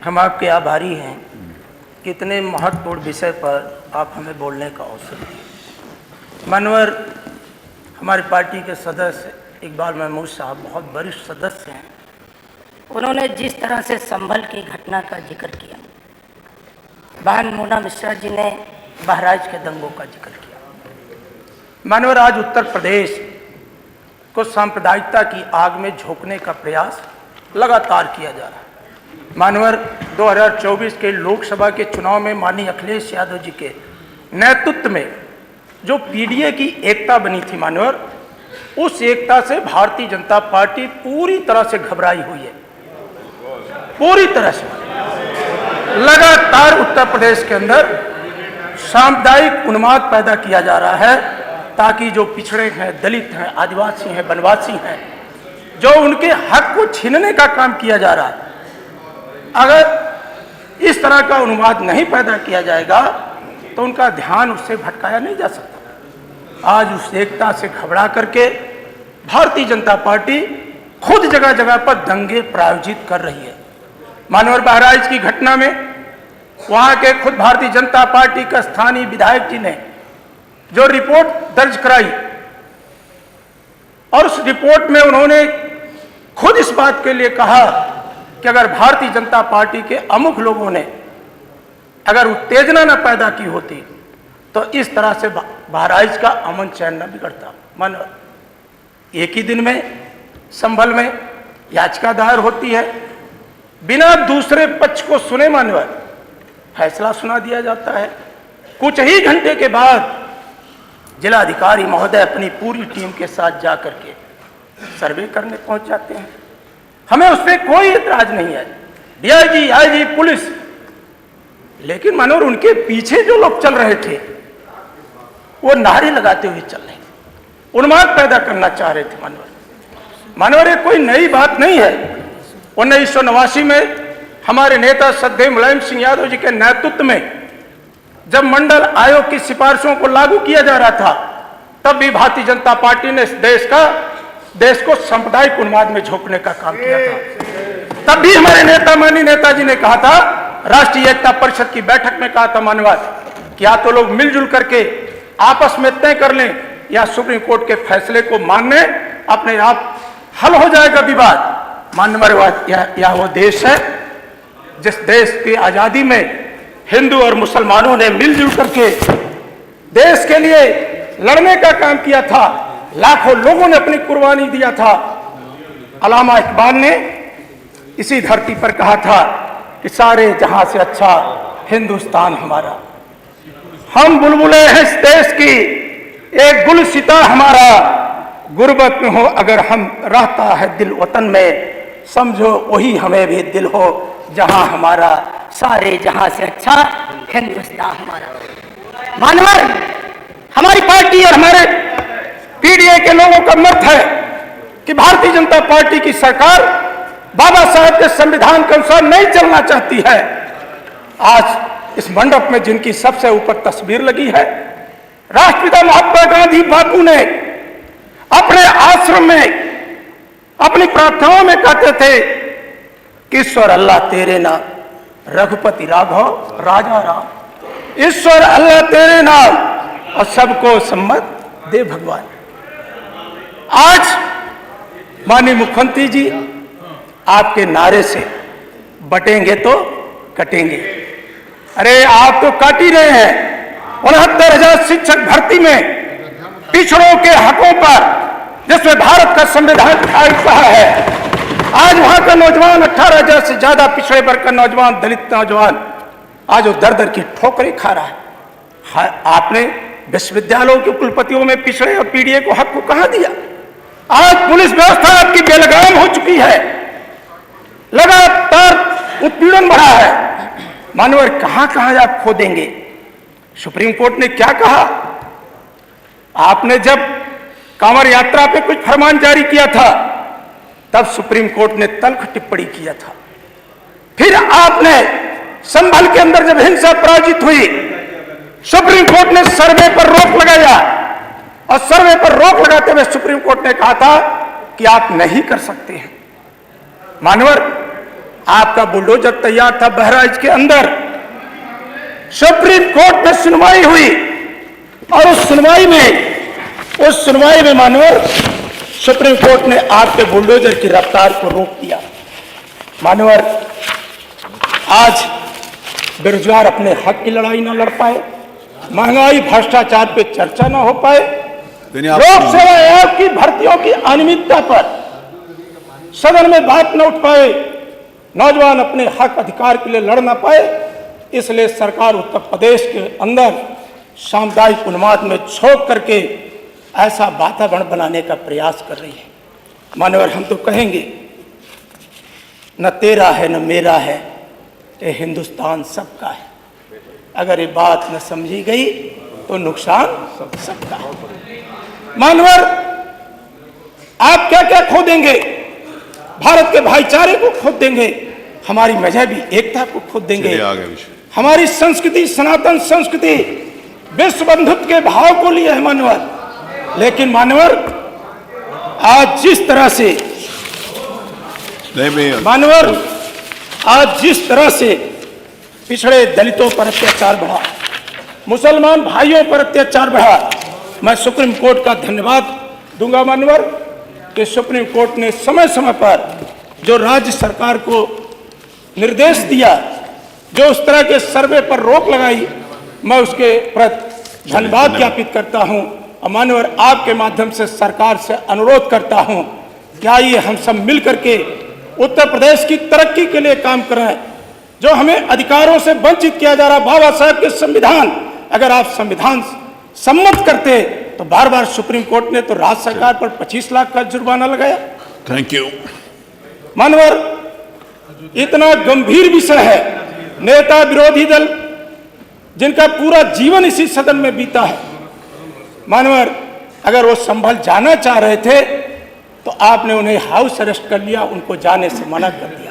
हम आपके आभारी हैं कि इतने महत्वपूर्ण विषय पर आप हमें बोलने का अवसर दिए। मानवर हमारी पार्टी के सदस्य इकबाल महमूद साहब बहुत वरिष्ठ सदस्य हैं। उन्होंने जिस तरह से संभल की घटना का जिक्र किया, बहन मोना मिश्रा जी ने बहराइच के दंगों का जिक्र किया। मानवर आज उत्तर प्रदेश को सांप्रदायिकता की आग में झोंकने का प्रयास लगातार किया जा रहा है। मानवर 2024 के लोकसभा के चुनाव में माननीय अखिलेश यादव जी के नेतृत्व में जो पीडीए की एकता बनी थी, मानवर उस एकता से भारतीय जनता पार्टी पूरी तरह से घबराई हुई है। पूरी तरह से लगातार उत्तर प्रदेश के अंदर सांप्रदायिक उन्माद पैदा किया जा रहा है ताकि जो पिछड़े हैं, दलित हैं, आदिवासी हैं, वनवासी हैं, जो उनके हक को छीनने का काम किया जा रहा है, अगर इस तरह का उन्माद नहीं पैदा किया जाएगा तो उनका ध्यान उससे भटकाया नहीं जा सकता। आज उस एकता से घबरा करके भारतीय जनता पार्टी खुद जगह जगह पर दंगे प्रायोजित कर रही है। मानवर बहराइच की घटना में वहां के खुद भारतीय जनता पार्टी का स्थानीय विधायक जी ने जो रिपोर्ट दर्ज कराई और उस रिपोर्ट में उन्होंने खुद इस बात के लिए कहा कि अगर भारतीय जनता पार्टी के अमुख लोगों ने अगर उत्तेजना न पैदा की होती तो इस तरह से बहराइच का अमन चैन न बिगड़ता। मानवर एक ही दिन में संभल में याचिका दायर होती है, बिना दूसरे पक्ष को सुने मानवर फैसला सुना दिया जाता है। कुछ ही घंटे के बाद जिलाधिकारी महोदय अपनी पूरी टीम के साथ जाकर के सर्वे करने पहुंच जाते हैं। हमें उससे कोई एतराज नहीं है, डीआईजी, आईजी, पुलिस, लेकिन मनोहर उनके पीछे जो लोग चल रहे थे वो नारे लगाते हुए चल रहे थे, उन्माद पैदा करना चाह रहे थे। मनोहर ये कोई नई बात नहीं है। 1989 में हमारे नेता श्रद्धेय मुलायम सिंह यादव जी के नेतृत्व में जब मंडल आयोग की सिफारिशों को लागू किया जा रहा था, तब भी भारतीय जनता पार्टी ने देश को सांप्रदायिक उन्माद में झोंकने का काम किया था। तब भी हमारे नेता माननीय नेताजी ने कहा था, राष्ट्रीय एकता परिषद की बैठक में कहा था मानवाद कि या तो लोग मिलजुल करके आपस में तय कर लें या सुप्रीम कोर्ट के फैसले को मानने अपने आप हल हो जाएगा विवाद। मानववाद या वो देश है जिस देश की आजादी में हिंदू और मुसलमानों ने मिलजुल करके देश के लिए लड़ने का काम किया था, लाखों लोगों ने अपनी कुर्बानी दिया था। अल्लामा इकबाल ने इसी धरती पर कहा था कि सारे जहां से अच्छा हिंदुस्तान हमारा, हम बुलबुले हैं इस देश की, एक गुलसिता हमारा, गुर्बत में हो अगर हम रहता है दिल वतन में, समझो वही हमें भी दिल हो जहां हमारा, सारे जहां से अच्छा हिंदुस्तान हमारा। मानवर हमारी पार्टी और हमारे पीडीए के लोगों का मत है कि भारतीय जनता पार्टी की सरकार बाबा साहब के संविधान के अनुसार नहीं चलना चाहती है। आज इस मंडप में जिनकी सबसे ऊपर तस्वीर लगी है, राष्ट्रपिता महात्मा गांधी बापू ने अपने आश्रम में अपनी प्रार्थनाओं में कहते थे कि ईश्वर अल्लाह तेरे नाम, रघुपति राघव राजा राम, ईश्वर अल्लाह तेरे नाम और सबको सम्मत दे भगवान। आज माननीय मुख्यमंत्री जी आपके नारे से बटेंगे तो कटेंगे। अरे आप तो काट ही रहे हैं। 69,000 शिक्षक भर्ती में पिछड़ों के हकों पर, जिसमें भारत का संविधान कहा है, आज वहां का नौजवान 18,000 से ज्यादा पिछड़े वर्ग का नौजवान, दलित नौजवान आज वो दर दर की ठोकरें खा रहा है। आपने विश्वविद्यालयों के कुलपतियों में पिछड़े और पीडीए को हक को कहां दिया? आज पुलिस व्यवस्था आपकी बेलगाम हो चुकी है, लगातार उत्पीड़न बढ़ा है। मानवर कहां कहां आप खोदेंगे? सुप्रीम कोर्ट ने क्या कहा? आपने जब कांवड़ यात्रा पे कुछ फरमान जारी किया था तब सुप्रीम कोर्ट ने तल्ख टिप्पणी किया था। फिर आपने संभल के अंदर जब हिंसा पराजित हुई, सुप्रीम कोर्ट ने सर्वे पर रोक लगाया और सर्वे पर रोक लगाते हुए सुप्रीम कोर्ट ने कहा था कि आप नहीं कर सकते हैं। मानवर आपका बुलडोजर तैयार था बहराइच के अंदर, सुप्रीम कोर्ट में सुनवाई हुई और उस सुनवाई में मानवर सुप्रीम कोर्ट ने आपके बुलडोजर की रफ्तार को रोक दिया। मानवर आज बेरोजगार अपने हक की लड़ाई न लड़ पाए, महंगाई भ्रष्टाचार पे चर्चा न हो पाए, लोक सेवा आयोग की भर्तियों की अनियमितता पर सदन में बात न उठ पाए, नौजवान अपने हक अधिकार के लिए लड़ न पाए। इसलिए सरकार उत्तर प्रदेश के अंदर सामुदायिक उन्माद में झोंक करके ऐसा वातावरण बनाने का प्रयास कर रही है। मानवर हम तो कहेंगे न तेरा है न मेरा है, ये हिंदुस्तान सबका है। अगर ये बात न समझी गई तो नुकसान सबका है। मानवर आप क्या क्या खो देंगे? भारत के भाईचारे को खो देंगे, हमारी मजहबी एकता को खो देंगे, हमारी संस्कृति सनातन संस्कृति विश्व बंधुत्व के भाव को लिए है मानवर। लेकिन मानवर आज जिस तरह से पिछड़े दलितों पर अत्याचार बढ़ा, मुसलमान भाइयों पर अत्याचार बढ़ा, मैं सुप्रीम कोर्ट का धन्यवाद दूंगा मानवर कि सुप्रीम कोर्ट ने समय समय पर जो राज्य सरकार को निर्देश दिया, जो उस तरह के सर्वे पर रोक लगाई, मैं उसके प्रति धन्यवाद ज्ञापित करता हूं। और मानवर आपके माध्यम से सरकार से अनुरोध करता हूं कि आइए हम सब मिल करके उत्तर प्रदेश की तरक्की के लिए काम करें। जो हमें अधिकारों से वंचित किया जा रहा, बाबा साहब के संविधान, अगर आप संविधान सम्मत करते तो बार बार सुप्रीम कोर्ट ने तो राज्य सरकार पर 25 लाख का जुर्माना लगाया। थैंक यू मानवर, इतना गंभीर विषय है, नेता विरोधी दल जिनका पूरा जीवन इसी सदन में बीता है, मानवर अगर वो संभल जाना चाह रहे थे तो आपने उन्हें हाउस अरेस्ट कर लिया, उनको जाने से मना कर दिया।